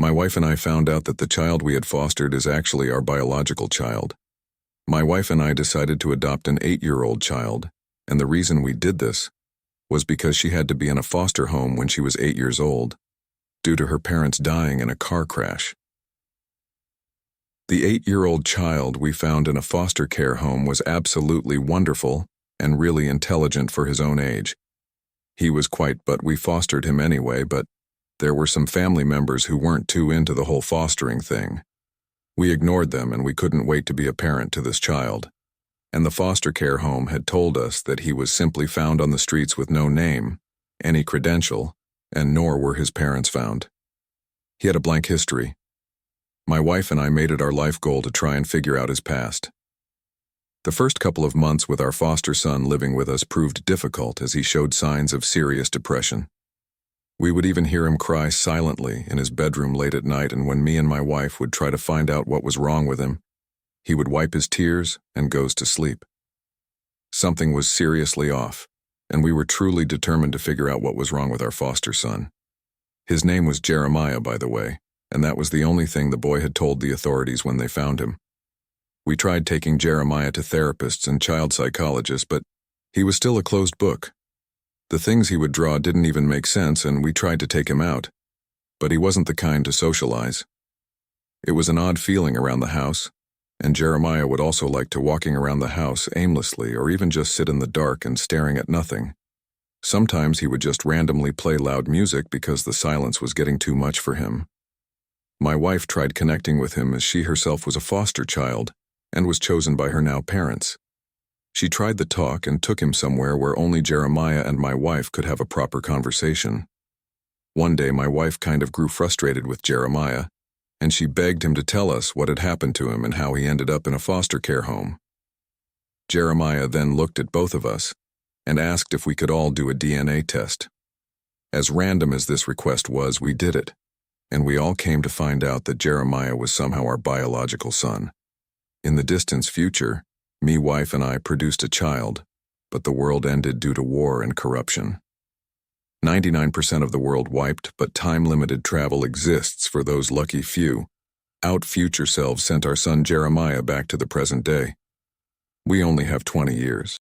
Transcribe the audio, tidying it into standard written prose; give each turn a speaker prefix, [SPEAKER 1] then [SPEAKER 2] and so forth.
[SPEAKER 1] My wife and I found out that the child we had fostered is actually our biological child. My wife and I decided to adopt an 8-year-old child, and the reason we did this was because she had to be in a foster home when she was 8 years old, due to her parents dying in a car crash. The 8-year-old child we found in a foster care home was absolutely wonderful and really intelligent for his own age. He was but we fostered him anyway, but there were some family members who weren't too into the whole fostering thing. We ignored them and we couldn't wait to be a parent to this child. And the foster care home had told us that he was simply found on the streets with no name, any credential, and nor were his parents found. He had a blank history. My wife and I made it our life goal to try and figure out his past. The first couple of months with our foster son living with us proved difficult as he showed signs of serious depression. We would even hear him cry silently in his bedroom late at night, and when me and my wife would try to find out what was wrong with him, he would wipe his tears and goes to sleep. Something was seriously off, and we were truly determined to figure out what was wrong with our foster son. His name was Jeremiah, by the way, and that was the only thing the boy had told the authorities when they found him. We tried taking Jeremiah to therapists and child psychologists, but he was still a closed book. The things he would draw didn't even make sense, and we tried to take him out, but he wasn't the kind to socialize. It was an odd feeling around the house, and Jeremiah would also like to walking around the house aimlessly or even just sit in the dark and staring at nothing. Sometimes he would just randomly play loud music because the silence was getting too much for him. My wife tried connecting with him as she herself was a foster child and was chosen by her now parents. She tried the talk and took him somewhere where only Jeremiah and my wife could have a proper conversation. One day my wife kind of grew frustrated with Jeremiah, and she begged him to tell us what had happened to him and how he ended up in a foster care home. Jeremiah then looked at both of us and asked if we could all do a DNA test. As random as this request was, we did it, and we all came to find out that Jeremiah was somehow our biological son. In the distant future, me, wife, and I produced a child, but the world ended due to war and corruption. 99% of the world wiped, but time-limited travel exists for those lucky few. Our future selves sent our son Jeremiah back to the present day. We only have 20 years.